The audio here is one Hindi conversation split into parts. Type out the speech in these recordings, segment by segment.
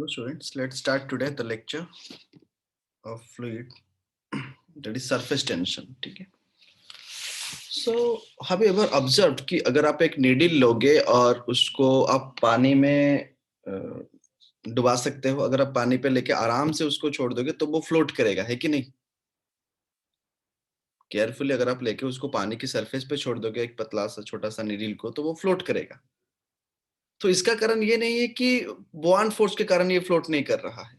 Hello students, let's start today the lecture of fluid that is surface tension. ठीक है. So have you ever observed कि अगर आप एक needle लोगे और उसको आप पानी में डुबा सकते हो, अगर आप पानी पे लेके आराम से उसको छोड़ दोगे तो वो फ्लोट करेगा, है कि नहीं? केयरफुली अगर आप लेके उसको पानी की सरफेस पे छोड़ दोगे एक पतला सा छोटा सा नीडल को, तो वो फ्लोट करेगा. तो इसका कारण ये नहीं है कि बुआंट फोर्स के कारण ये फ्लोट नहीं कर रहा है.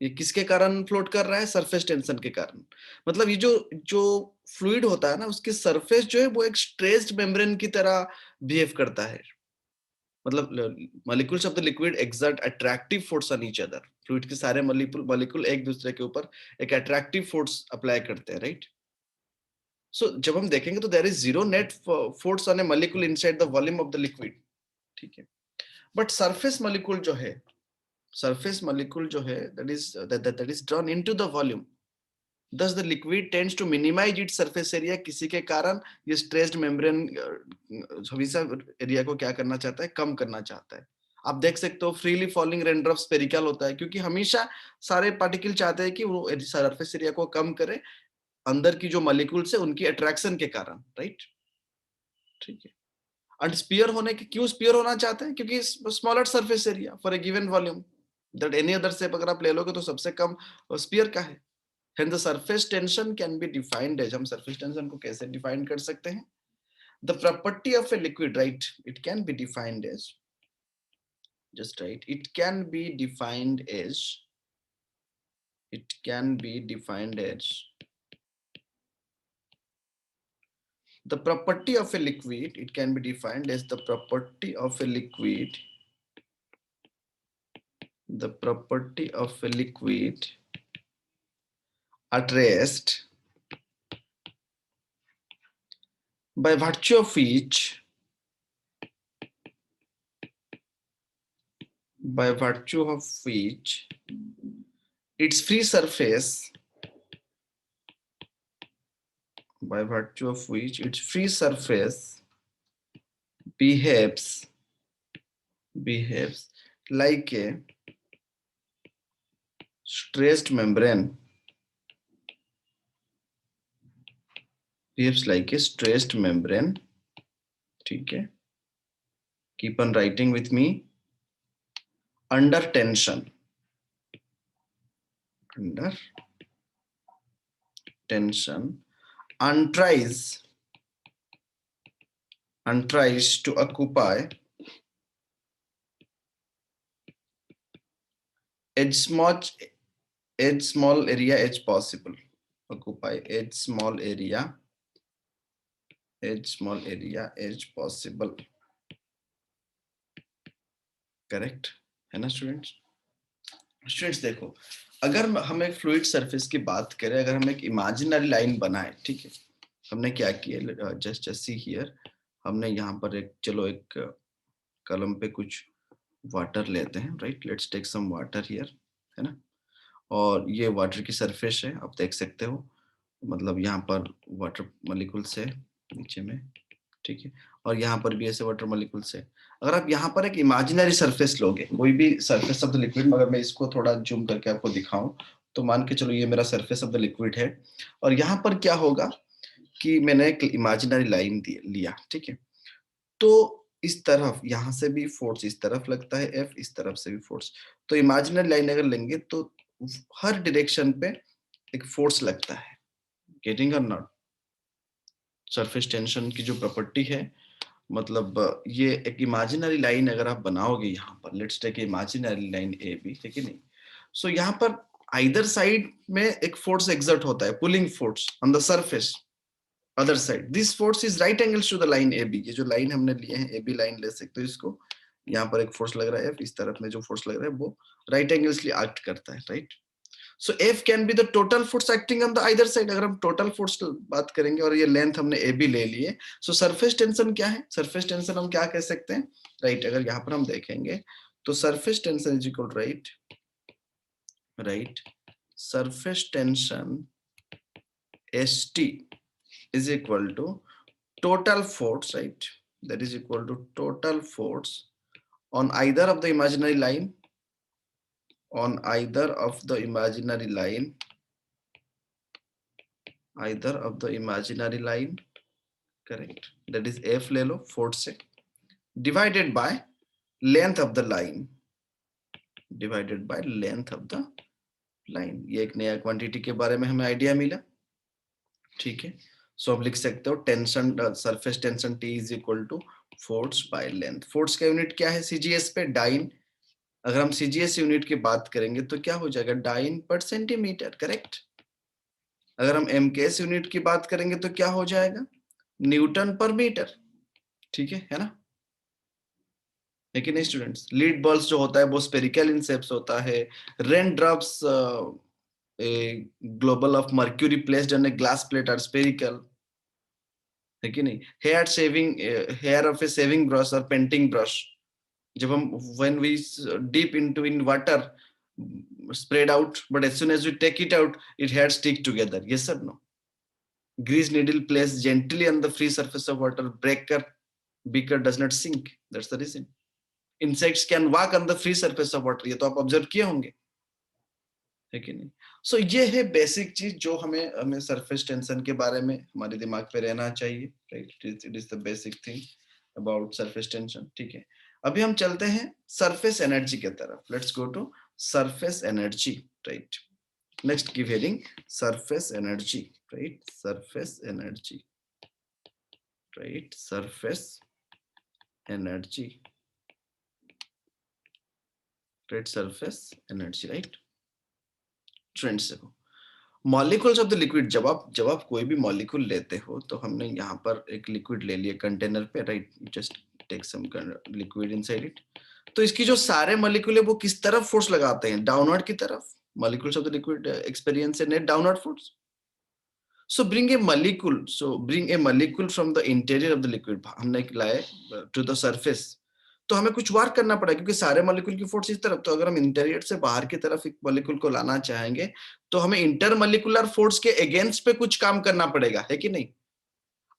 ये किसके कारण फ्लोट कर रहा है? सरफेस टेंशन के कारण. मतलब ये जो जो फ्लूइड होता है ना, उसकी सरफेस जो है वो एक स्ट्रेस्ड मेम्ब्रेन की तरह बिहेव करता है. मतलब molecules of the liquid exert attractive force on each other. Fluid के सारे मॉलिक्यूल एक दूसरे के ऊपर एक अट्रैक्टिव फोर्स अप्लाई करते हैं, राइट? सो जब हम देखेंगे तो there is zero net force on a molecule inside the volume of the liquid. ठीक है. बट सरफेस मॉलिक्यूल जो है, surface molecule जो है that is drawn into the volume. Thus the liquid tends to minimize its surface area. किसी के कारण ये stressed membrane हमेशा एरिया को क्या करना चाहता है? कम करना चाहता है. आप देख सकते हो फ्रीली फॉलिंग रेनड्रॉप स्फेरिकल होता है क्योंकि हमेशा सारे पार्टिकल चाहते हैं कि वो सरफेस एरिया को कम करे अंदर की जो मॉलिक्यूल्स है उनकी अट्रैक्शन के कारण, राइट? ठीक है. एंड स्पीयर होने के क्यों स्पीयर होना चाहते हैं? क्योंकि smaller surface area for a given volume. That any other shape अगर आप ले लोगे तो सबसे कम स्पीयर का है. Hence the surface tension can be defined as, हम surface tension को कैसे define कर सकते हैं? The property of a liquid, right? It can be defined as, just right. It can be defined as the property of a liquid. It can be defined as the property of a liquid. The property of a liquid at rest by virtue of which its free surface behaves like a stressed membrane. ठीक है. Keep on writing with me. Under tension. And tries to occupy as small area as possible. Occupy as small area as possible. Correct है ना स्टूडेंट्स? स्टूडेंट्स देखो, अगर हम एक फ्लूइड सरफेस की बात करें, अगर हम एक इमेजिनरी लाइन बनाए, ठीक है, हमने क्या किया? जस्ट सी हियर, हमने यहाँ पर एक कलम पे कुछ वाटर लेते हैं, right? Let's take some water here, है ना? और ये वाटर की सरफेस है, आप देख सकते हो. मतलब यहाँ पर वाटर मॉलिक्यूल्स है नीचे में, ठीक है, और यहाँ पर भी ऐसे वाटर मॉलिक्यूल्स है. अगर आप यहाँ पर एक इमेजिनरी सरफेस लोगे, कोई भी सरफेस ऑफ द लिक्विड, मगर मैं इसको थोड़ा जूम करके आपको दिखाऊं तो मान के चलो ये मेरा सरफेस ऑफ द लिक्विड है, और यहाँ पर क्या होगा कि मैंने एक इमेजिनरी लाइन लिया, ठीक है. तो इस तरफ यहाँ से भी फोर्स इस तरफ लगता है, एफ इस तरफ से भी फोर्स. तो इमेजिनरी लाइन अगर लेंगे तो हर डायरेक्शन पे एक फोर्स लगता है. गेटिंग और नॉट? सरफेस टेंशन की जो प्रॉपर्टी है, मतलब ये एक इमेजिनरी लाइन अगर आप बनाओगे यहाँ पर, let's take imaginary line A B, ठीक है नहीं? सो यहाँ पर आइदर साइड में एक फोर्स एक्सर्ट होता है, pulling force on the surface other side. This force is right angles to the line A B. ये जो लाइन हमने लिए हैं ए बी लाइन ले सकते हो इसको. यहाँ पर एक फोर्स लग रहा है, इस तरफ में जो फोर्स लग रहा है वो राइट एंगल्सली एक्ट करता है, right? So F can be the total force acting on the either side. अगर हम टोटल फोर्स बात करेंगे और ये लेंथ हमने ए बी ले लिए, सो सरफेस टेंशन क्या है? सरफेस टेंशन हम क्या कह सकते हैं, राइट? अगर यहाँ पर हम देखेंगे तो surface tension is equal, right, surface tension S T is equal to total force, right? That is equal to total force on either of the imaginary line on either of the imaginary line, correct, that is F ले लो फोर्स से, divided by length of the line, ये एक नया क्वांटिटी के बारे में हमें आइडिया मिला, ठीक है। सो अब लिख सकते हो tension, surface tension T is equal to force by length. Force का यूनिट क्या है सीजीएस पे? डाइन। अगर हम सीजीएस यूनिट की बात करेंगे तो क्या हो जाएगा? डाइन पर सेंटीमीटर, करेक्ट। अगर हम एमकेएस यूनिट की बात करेंगे तो क्या हो जाएगा? न्यूटन पर मीटर, ठीक है ना? लेकिन नहीं स्टूडेंट्स, लीड बल्ब जो होता है वो स्पेरिकल इन शेप्स होता है। Rain drops a globule of mercury placed on a glass plate are spherical, है कि नहीं? hair of a shaving brush or painting brush, जब हम when we dip into in water spread out, but as soon as we take it out it hair stick together, yes or no? Grease needle placed gently on the free surface of water beaker does not sink, that's the reason. Insects can walk on the free surface of water, ये तो आप ऑब्जर्व किए होंगे, है कि नहीं? सो ये है बेसिक चीज जो हमें सरफेस टेंशन के बारे में हमारे दिमाग पे रहना चाहिए, right? It is the basic thing about surface tension, ठीक है। अभी हम चलते हैं सरफेस एनर्जी के तरफ। Let's go to surface energy, right. Next keep heading surface energy, right? Surface energy, right? Surface energy, right? Surface energy, right? Students देखो, मॉलिक्यूल्स ऑफ द लिक्विड, जब आप कोई भी मॉलिक्यूल लेते हो तो हमने यहाँ पर एक लिक्विड ले लिया कंटेनर पे, right? Just take some liquid inside it. तो इसकी जो सारे मॉलिक्यूल है वो किस तरफ फोर्स लगाते हैं? डाउनवर्ड की तरफ। Molecules of the liquid experience A net downward force. So bring a molecule from the interior of the liquid, हमने लाए टू द सरफेस, तो हमें कुछ वर्क करना पड़ेगा क्योंकि सारे मॉलिक्यूल की फोर्स इस तरफ। तो अगर हम इंटीरियर से बाहर की तरफ एक मॉलिक्यूल को लाना चाहेंगे तो हमें इंटरमॉलिक्यूलर फोर्स के अगेंस्ट पे कुछ काम करना पड़ेगा, है कि नहीं?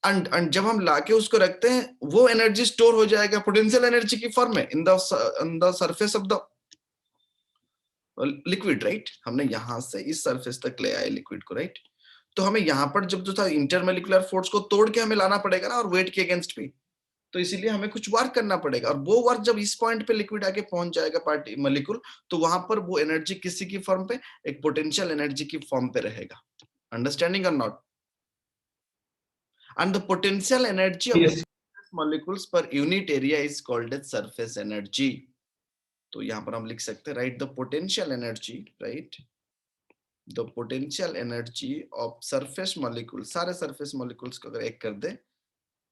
एंड जब हम लाके उसको रखते हैं वो एनर्जी स्टोर हो जाएगा पोटेंशियल एनर्जी की फॉर्म में in the surface of the liquid, right? हमने यहां से इस सरफेस तक ले आए लिक्विड को, राइट? तो हमें यहाँ पर जब जो था इंटरमॉलिक्यूलर फोर्स को तोड़ के हमें लाना पड़ेगा ना, और वेट के अगेंस्ट भी, तो इसीलिए हमें कुछ वर्क करना पड़ेगा। और वो वर्क जब इस पॉइंट पे लिक्विड आके पहुंच जाएगा पार्टी मॉलिक्यूल, तो वहां पर वो एनर्जी किसी की फॉर्म पे, एक पोटेंशियल एनर्जी की फॉर्म पे रहेगा। अंडरस्टैंडिंग और not? And the potential energy of molecules per unit area is called as surface energy. तो यहां पर हम लिख सकते हैं, right? The potential energy, right? The potential energy of surface molecule, सारे सरफेस मॉलिक्यूल्स को अगर एक कर दे,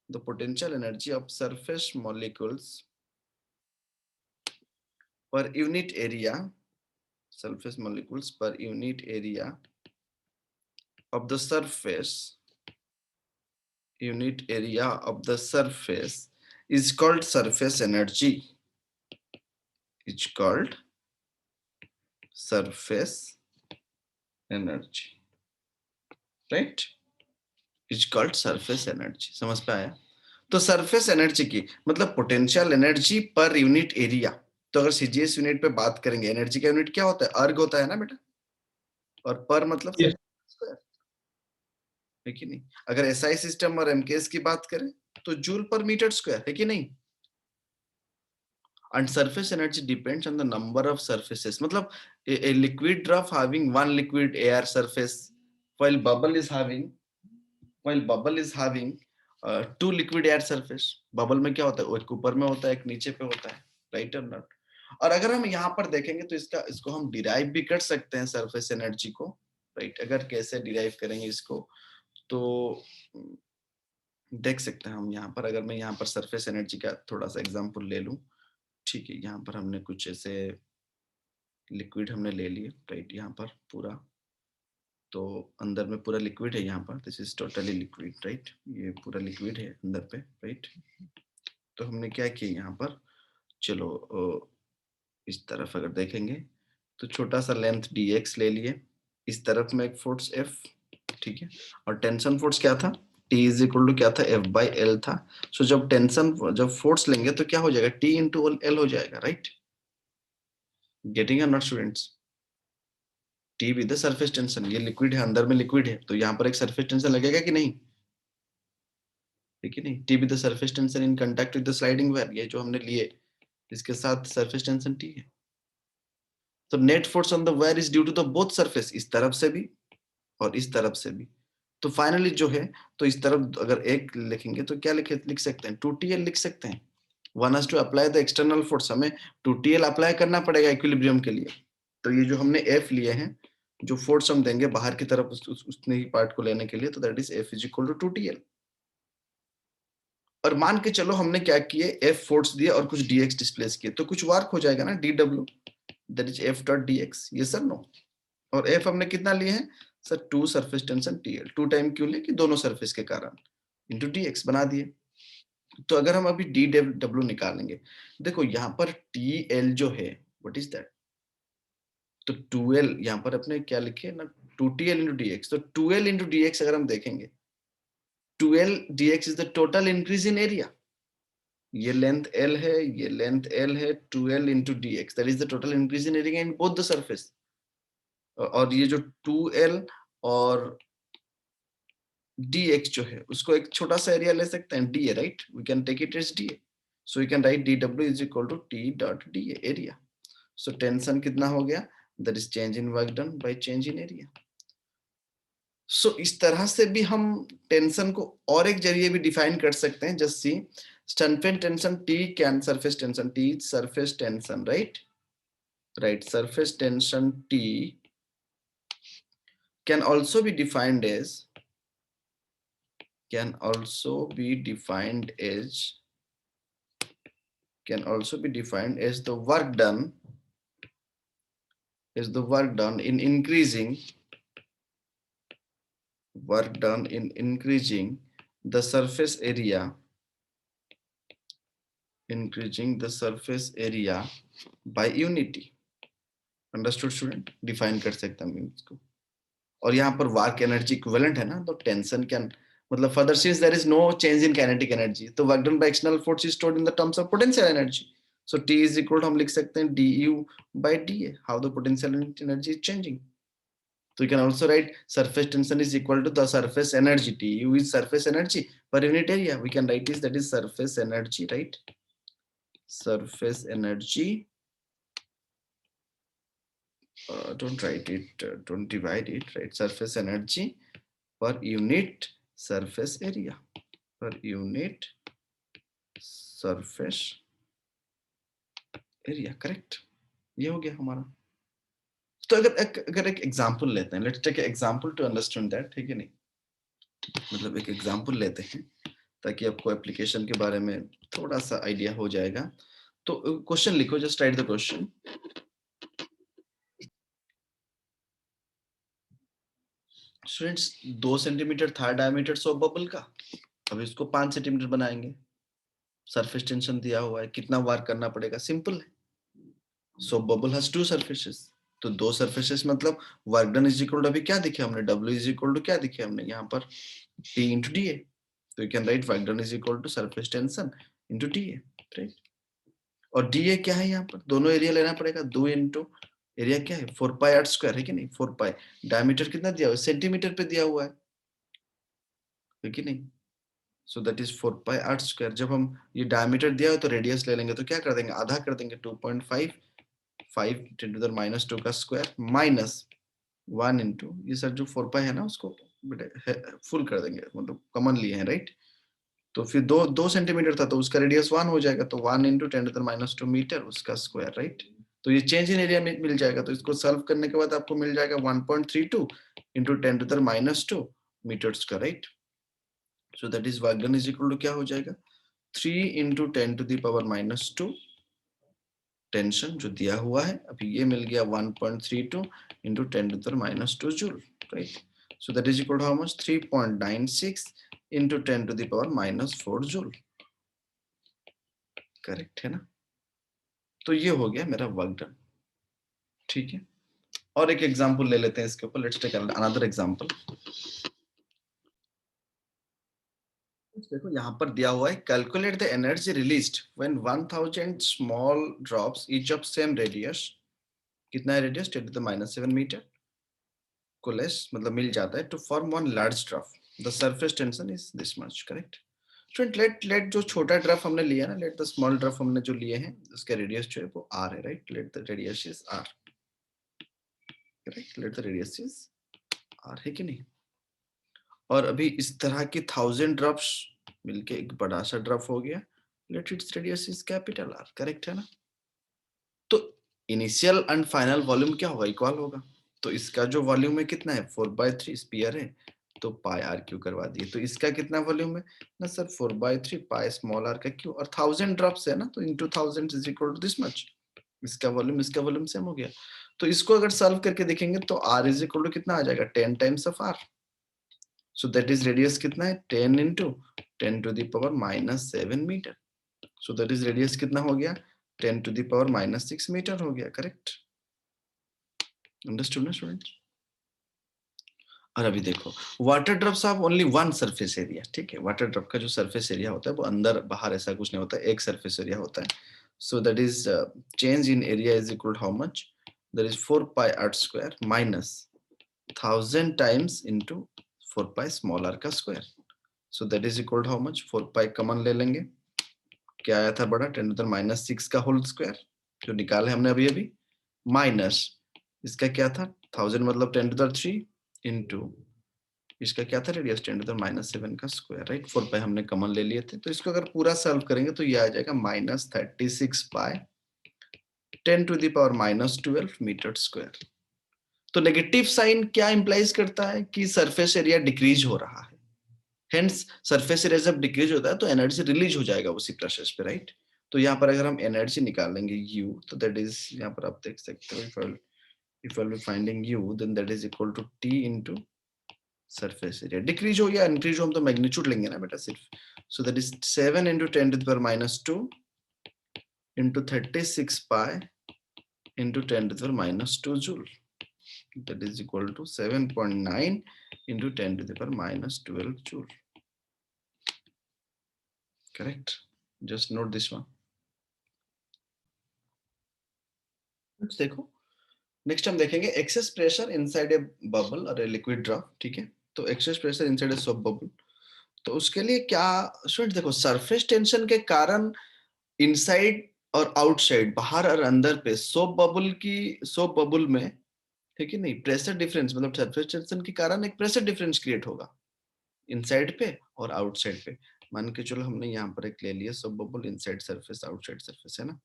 the potential energy of surface molecules per unit area, surface molecules per unit area of the surface, unit area of the surface is called surface energy. It's called surface energy, right? It's called surface energy. समझ पे आया? तो सरफेस एनर्जी की मतलब पोटेंशियल एनर्जी पर यूनिट एरिया। तो अगर सीजीएस यूनिट पे बात करेंगे, एनर्जी का यूनिट क्या होता है? अर्ग होता है ना बेटा, और पर मतलब स्क्वायर, है कि नहीं? अगर एसआई सिस्टम और एमकेएस की बात करें तो जूल पर मीटर स्क्वायर, है कि नहीं? And surface energy depends on the number of surfaces. मतलब a liquid drop having one liquid air surface while bubble is having two liquid air surface. Bubble में क्या होता है? एक ऊपर में होता है, एक नीचे पे होता है, राइट और नॉट? और अगर हम यहाँ पर देखेंगे तो इसको हम डिराइव भी कर सकते हैं सरफेस एनर्जी को, राइट? अगर कैसे डिराइव करेंगे इसको तो देख सकते हैं हम यहाँ पर। अगर मैं यहाँ पर सरफेस एनर्जी का थोड़ा सा एग्जांपल ले लूं, ठीक है? यहाँ पर हमने कुछ ऐसे लिक्विड हमने ले लिए, राइट? यहाँ पर पूरा, तो अंदर में पूरा लिक्विड है यहाँ पर, this is totally liquid, right? ये पूरा लिक्विड है अंदर पे, राइट? तो हमने क्या किया यहाँ पर, चलो इस तरफ अगर देखेंगे तो छोटा सा लेंथ dx ले लिए, इस तरफ में एक फोर्स F, ठीक है? और टेंशन फोर्स क्या था? T इज इक्वल टू क्या था? F/L था। सो जब फोर्स लेंगे तो क्या हो जाएगा? T इंटू L हो जाएगा, राइट? गेटिंग और not students? T with the surface tension, ये लिक्विड है, अंदर में लिक्विड है, तो यहाँ पर एक सरफेस टेंशन लगेगा कि नहीं? ठीक है नहीं? T with the surface tension in contact with the sliding wire, ये जो हमने लिए इसके साथ सरफेस टेंशन टी है। तो net force on the wire is due to the both surface, इस तरफ से भी और इस तरफ से भी। तो फाइनली जो है, तो इस तरफ अगर एक लिखेंगे तो क्या लिख सकते हैं? 2TL लिख सकते हैं। One has to apply the external force, हमें 2TL अप्लाई करना पड़ेगा इक्विलिब्रियम के लिए। तो ये जो हमने F लिए हैं, जो फोर्स हम देंगे बाहर की तरफ उतने ही पार्ट को लेने के लिए, तो that is F is equal to 2TL। और मान के चलो हमने क्या किए, F फोर्स दिए और कुछ dx डिस्प्लेस किए, तो कुछ वर्क हो जाएगा ना, dw, that is F dot dx। ये सर नो? और F हमने कितना लिए हैं sir? 2 surface tension TL। 2 time क्यों ले? कि दोनों सरफेस के कारण, इंटू dx बना दिए। तो अगर हम अभी dw निकालेंगे, देखो यहाँ पर TL जो है, व्हाट इज दैट? तो 2L यहाँ पर अपने क्या लिखे ना, 2TL इंटू dx। तो 2L इंटू dx अगर हम देखेंगे, 2L dx is the total increase in area. ये लेंथ L है, ये लेंथ L है, 2L into dx, that is the total increase in area in both the surface. और ये जो 2L और dx जो है, उसको एक छोटा सा एरिया ले सकते हैं, dA, right? We can take it as dA, so we can write dw is equal to t dot dA, area. So tension कितना हो गया? That is change in work done by change in area. So इस तरह से भी हम टेंशन को और एक जरिए भी डिफाइन कर सकते हैं। जस्ट सी, स्टैंफेन tension T can surface tension T, surface tension, right? Right, surface tension T can also be defined as can also be defined as the work done in increasing the surface area, by unity। Understood student? Define कर सकता हूँ इसको। और यहाँ पर वर्क एनर्जी इक्विवेलेंट है ना, तो टेंशन कैन, मतलब further since there is no change in kinetic energy, तो work done by external force is stored in the terms of potential energy. So T is equal to हम लिख सकते हैं du by dA, how the potential energy is changing. So you can also write surface tension is equal to the surface energy. Tu is surface energy per unit area. We can write this, that is surface energy, right? Surface energy. Don't write it. Don't divide it. Right? Surface energy per unit surface area. Per unit surface area. Correct? ये हो गया हमारा। तो अगर एक एग्जांपल लेते हैं, let's take example to understand that, ठीक है नहीं? मतलब एक एग्जांपल लेते हैं ताकि आपको एप्लीकेशन के बारे में थोड़ा सा आइडिया हो जाएगा। तो क्वेश्चन लिखो, just right the question. Students, 2 centimetre था डायमीटर सोप बबल का। अब इसको 5 सेंटीमीटर बनाएंगे। सरफेस टेंशन दिया हुआ है, कितना वार करना पड़ेगा? सिंपल है, सोप बबल हैज 2 सरफेसेस, तो 2 सरफेसेस मतलब work done is equal to, अभी क्या दिखे हमने, W इज इक्वल टू क्या दिखे हमने यहाँ पर, T इंटू dA। तो you can write work done is equal to surface tension into dA, right? और dA क्या है यहाँ पर? दोनों एरिया लेना पड़ेगा, 2 इंटू एरिया क्या है, 4 पाई आर स्क्वायर है कि नहीं? 4 पाई। डायमीटर कितना दिया हुआ है? सेंटीमीटर पे दिया हुआ है कि नहीं? So that is 4 pi R square. जब हम ये डायमीटर दिया हो तो रेडियस ले लेंगे, तो क्या कर देंगे, आधा कर देंगे, 2.5, 5 टेन टू द माइनस 2 का स्क्वायर माइनस 1 इंटू ये सर जो 4 पाई है ना, उसको फुल कर देंगे, मतलब कॉमन लिए हैं, राइट? तो फिर 2 सेंटीमीटर था तो उसका रेडियस 1 हो जाएगा, तो 1 into 10 to the minus 2 metre उसका स्क्वायर, राइट? तो ये चेंज इन एरिया में मिल जाएगा। तो इसको सॉल्व करने के बाद आपको मिल जाएगा 1.32 into 10 to the minus 2 metres का, right? So that is work done is equal to क्या हो जाएगा, 3 into 10 to the power minus 2 tension जो दिया हुआ है, अभी ये मिल गया 1.32 into 10 to the minus 2 joule, right? So that is equal to how much, 3.96 into 10 to the power minus 4 joule. Correct है ना? तो ये हो गया मेरा वर्क डन, ठीक है? और एक एग्जांपल ले लेते हैं इसके ऊपर, लेट्स टेक अनदर एग्जांपल। देखो यहाँ पर दिया हुआ है, calculate the energy released when 1000 small drops each of same radius कितना है रेडियस 10 to the -7 मीटर को लेस मतलब मिल जाता है to form one large drop the surface tension is this much correct student let जो छोटा ड्रॉप हमने लिया ना लेट द स्मॉल ड्रॉप हमने जो लिए हैं उसका रेडियस जो है वो आर है right let the radius is R correct let the radius is R है कि नहीं और अभी इस तरह की 1000 ड्रॉप्स मिलके एक बड़ा सा ड्रॉप हो गया let its radius is capital R correct है ना तो इनिशियल एंड फाइनल वॉल्यूम क्या होगा इक्वल होगा तो इसका जो वॉल्यूम है कितना है 4/3 स्पीयर है तो पाई आर क्यू करवा दिए तो इसका कितना वॉल्यूम है ना सर 4/3 पाई स्मॉल आर का क्यू और 1000 ड्रॉप्स है ना तो into 1000 is equal to this much इसका वॉल्यूम सेम हो गया तो इसको अगर सॉल्व करके देखेंगे तो आर इज इक्वल टू कितना आ जाएगा 10 times of R so that is radius कितना है 10 into 10 to the power -7 metre so that is radius कितना हो गया 10 to the power -6 मीटर हो गया करेक्ट अंडरस्टूड ना स्टूडेंट और अभी देखो water drops of only one surface area ठीक है वाटर ड्रॉप का जो सरफेस एरिया होता है वो अंदर बाहर ऐसा कुछ नहीं होता एक सरफेस एरिया होता है so that is change in area is equal how much that is 4 pi R square minus 1000 times into 4 pi small R का square so that is equal how much 4 pi common ले लेंगे क्या आया था बड़ा 10 to the -6 का होल स्क्वायर जो निकाले हमने अभी अभी माइनस इसका क्या था 1000 मतलब 10 to the 3 इंटू इसका क्या था रेडियस 10 to the -7 का स्क्वायर राइट 4 पाई हमने कॉमन ले लिए थे तो इसको अगर पूरा सॉल्व करेंगे तो ये आ जाएगा -36 pi 10 to the power -12 metre square तो नेगेटिव साइन क्या इंप्लाइज करता है कि सरफेस एरिया डिक्रीज हो रहा है हेंस सरफेस एरिया जब डिक्रीज होता है तो एनर्जी रिलीज हो जाएगा उसी प्रोसेस पे राइट तो यहाँ पर अगर हम एनर्जी निकालेंगे U तो दैट इज यहाँ पर आप देख सकते हो if I'll be finding U then that is equal to T into surface area decrease हो या इंक्रीज हो हम तो मैग्नीट्यूड लेंगे ना बेटा सिर्फ so that is 7 into 10 to the power -2 into 36 pi into 10 to the power -2 joule that is equal to 7.9 into 10 to the power -12 joule correct just note this one देखो नेक्स्ट हम देखेंगे excess pressure inside a bubble और ए लिक्विड ड्रॉप ठीक है तो excess pressure inside a soap bubble तो उसके लिए क्या स्टूडेंट देखो सरफेस टेंशन के कारण इनसाइड और आउटसाइड बाहर और अंदर पे सोप बबल में ठीक है नहीं प्रेशर डिफरेंस मतलब सरफेस टेंशन के कारण एक प्रेशर डिफरेंस क्रिएट होगा इनसाइड पे और आउटसाइड पे मान के चलो हमने यहाँ पर एक ले लिया soap bubble inside surface outside surface है ना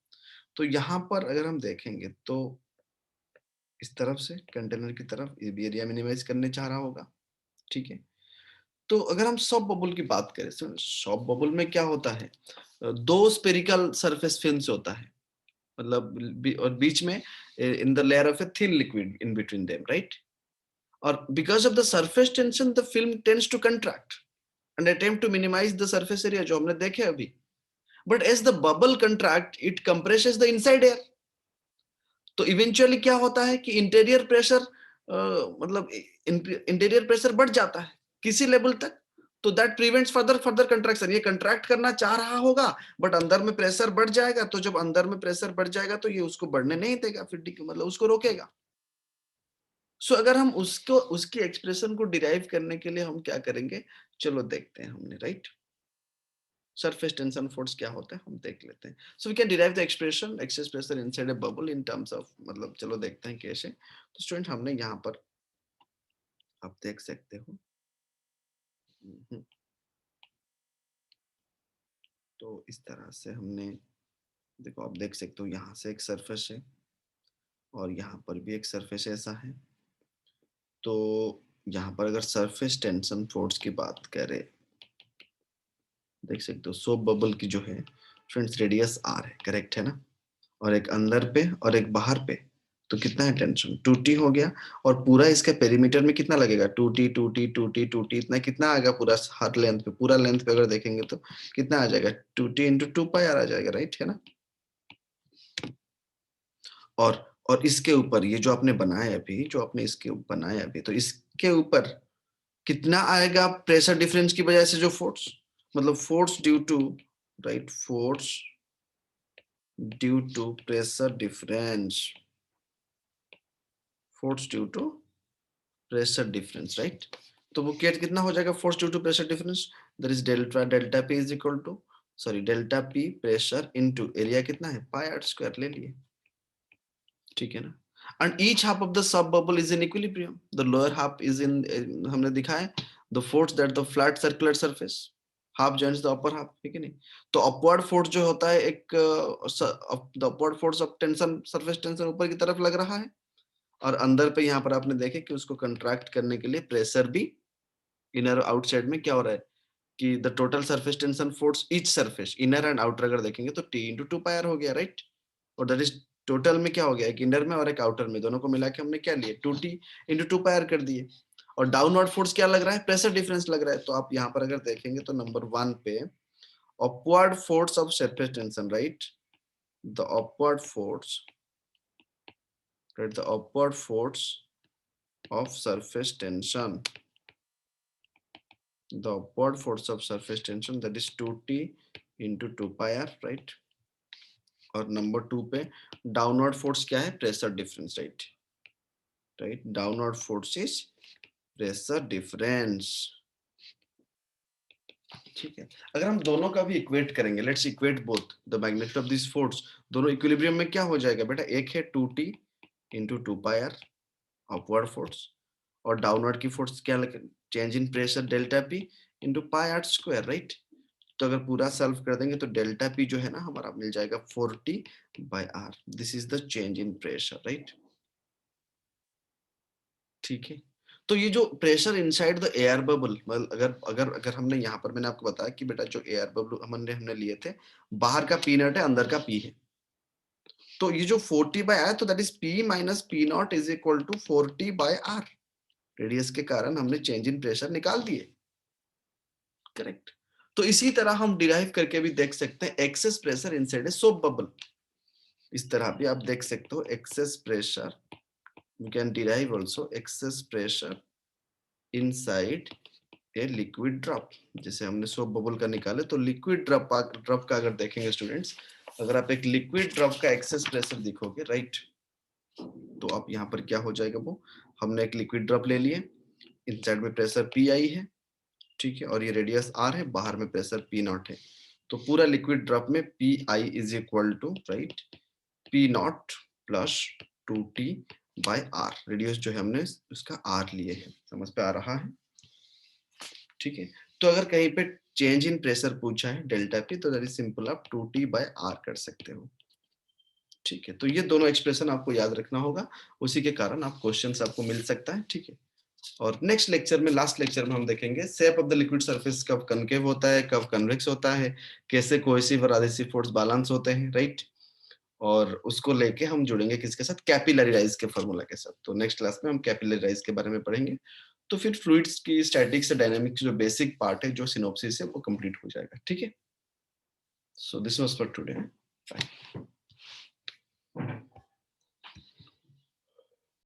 तो यहाँ पर अगर हम देखेंगे तो इस तरफ से कंटेनर की तरफ ये भी एरिया मिनिमाइज करने चाह रहा होगा ठीक है तो अगर हम सॉफ्ट बबल की बात करें सॉफ्ट बबल में क्या होता है दो स्पेरिकल सरफेस फिल्म्स होता है मतलब और बीच में in the layer of a thin liquid in between them right और because of the surface tension the film tends to contract and attempt to minimise the surface area जो हमने देखे अभी but as the bubble contract it compresses the inside air तो इवेंचुअली क्या होता है कि इंटीरियर प्रेशर मतलब इंटीरियर प्रेशर बढ़ जाता है किसी लेवल तक तो दैट प्रिवेंट्स फर्दर कंट्रैक्शन ये कंट्रैक्ट करना चाह रहा होगा बट अंदर में प्रेशर बढ़ जाएगा तो जब अंदर में प्रेशर बढ़ जाएगा तो ये उसको बढ़ने नहीं देगा फिर मतलब उसको रोकेगा सो अगर हम उसको उसकी एक्सप्रेशन को डिराइव करने के लिए हम क्या करेंगे चलो देखते हैं हमने राइट surface tension force क्या होता है हम देख लेते हैं so we can derive the expression excess pressure inside a bubble in terms of मतलब चलो देखते हैं कैसे तो स्टूडेंट हमने यहाँ पर आप देख सकते हो तो इस तरह से हमने देखो आप देख सकते हो यहाँ से एक सरफेस है और यहाँ पर भी एक सरफेस ऐसा है तो यहाँ पर अगर सरफेस टेंशन फोर्स की बात करें देख सकते हो सोप बबल की जो है फ्रेंड्स रेडियस आर है करेक्ट है ना और एक अंदर पे और एक बाहर पे तो कितना है टेंशन 2t हो गया और पूरा इसका पेरीमीटर में कितना लगेगा 2t इतना कितना आएगा पूरा हर लेंथ पे पूरा लेंथ पे अगर देखेंगे तो कितना आ जाएगा 2t इंटू 2 पाई आ जाएगा राइट है ना और इसके ऊपर ये जो आपने बनाया अभी जो आपने इसके ऊपर बनाया अभी तो इसके ऊपर कितना आएगा प्रेशर डिफरेंस की वजह से जो फोर्स मतलब force due to right force due to pressure difference force due to pressure difference, right. तो वो कितना हो जाएगा force due to pressure difference, that is delta P is equal to, sorry delta P pressure into area कितना है पाई आर स्क्वायर ले लिए, ठीक है ना। And each half of the sub bubble is in equilibrium, the lower half is in, हमने दिखा है the force that the flat circular surface half joints the upper half, ठीक है नहीं। तो अपवर्ड फोर्स जो होता है एक the upward force of tension, surface tension ऊपर की तरफ लग रहा है, और अंदर पे यहाँ पर आपने देखे कि उसको कंट्रैक्ट करने के लिए प्रेशर भी इनर आउटसाइड में क्या हो रहा है कि the total surface tension force each surface inner and outer अगर देखेंगे तो T into two pi R हो गया, राइट। और दैट इज टोटल में क्या हो गया, एक इनर में और एक आउटर में, दोनों को मिला के हमने क्या लिए 2t into two pi are कर दिए। और डाउनवर्ड फोर्स क्या लग रहा है, प्रेशर डिफरेंस लग रहा है। तो आप यहाँ पर अगर देखेंगे तो नंबर 1 पे upward force of surface tension, right, the upward force, right, the upward force of surface tension, the upward force of surface tension that is 2t into 2 pi r, right। और नंबर 2 पे डाउनवर्ड फोर्स क्या है, pressure difference, right, right, downward force is pressure difference, ठीक है। अगर हम दोनों का भी इक्वेट करेंगे, let's equate both the magnitude of this force, दोनों इक्विलिब्रियम में क्या हो जाएगा बेटा, एक है 2t into 2 pi r upward force, और डाउनवर्ड की फोर्स क्या लगे, change in pressure delta P into pi R square, right. तो अगर पूरा सॉल्व कर देंगे तो डेल्टा पी जो है ना हमारा मिल जाएगा 4t by R, this is the change in pressure, right, ठीक है। तो ये जो pressure inside the air bubble, मतलब अगर अगर अगर हमने यहाँ पर मैंने आपको बताया कि बेटा जो एयर बबल हमने लिए थे, बाहर का पी नॉट है, अंदर का पी है। तो ये जो 40 बाय आर, तो that is P minus P not is equal to 40 by R. Radius के कारण हमने चेंज इन प्रेशर निकाल दिए, करेक्ट। तो इसी तरह हम डिराइव करके भी देख सकते हैं excess pressure inside a soap bubble, इस तरह भी आप देख सकते हो excess pressure, you can derive also excess pressure inside a liquid drop. जैसे हमने सोप बबल का निकाले, तो लिक्विड ड्रॉप का अगर देखेंगे स्टूडेंट्स, अगर आप एक लिक्विड ड्रॉप का एक्सेस प्रेशर दिखोगे, राइट, तो आप यहाँ पर क्या हो जाएगा, वो हमने एक लिक्विड ड्रॉप ले लिए, इनसाइड में प्रेशर पी आई है, ठीक है, और ये रेडियस आर है, बाहर में प्रेशर पी नॉट है। तो पूरा लिक्विड ड्रॉप में P I is equal to, right, P not plus 2t by R, radius जो है हमने उसका आर लिए है, समझ पे आ रहा है, ठीक है। तो अगर कहीं पे चेंज इन प्रेशर पूछा है डेल्टा पी, तो दैट इज सिंपल आप 2t बाय आर कर सकते हो, ठीक है। तो ये दोनों एक्सप्रेशन आपको याद रखना होगा, उसी के कारण आप क्वेश्चंस आपको मिल सकता है, ठीक है। और नेक्स्ट लेक्चर में, लास्ट लेक्चर में हम देखेंगे shape of the liquid surface कब कनकेव होता है, कब कन्वेक्स होता है, कैसे कोहेसिव और एडहेसिव फोर्स बैलेंस होते हैं, राइट। और उसको लेके हम जुड़ेंगे किसके साथ, कैपिलरीज के फॉर्मूला के साथ। तो नेक्स्ट क्लास में हम कैपिलरीज के बारे में पढ़ेंगे। तो फिर फ्लूइड्स की स्टैटिक्स और डायनामिक्स जो बेसिक पार्ट है, जो सिनॉप्सिस है, वो कंप्लीट हो जाएगा, ठीक है। So this was for today, bye.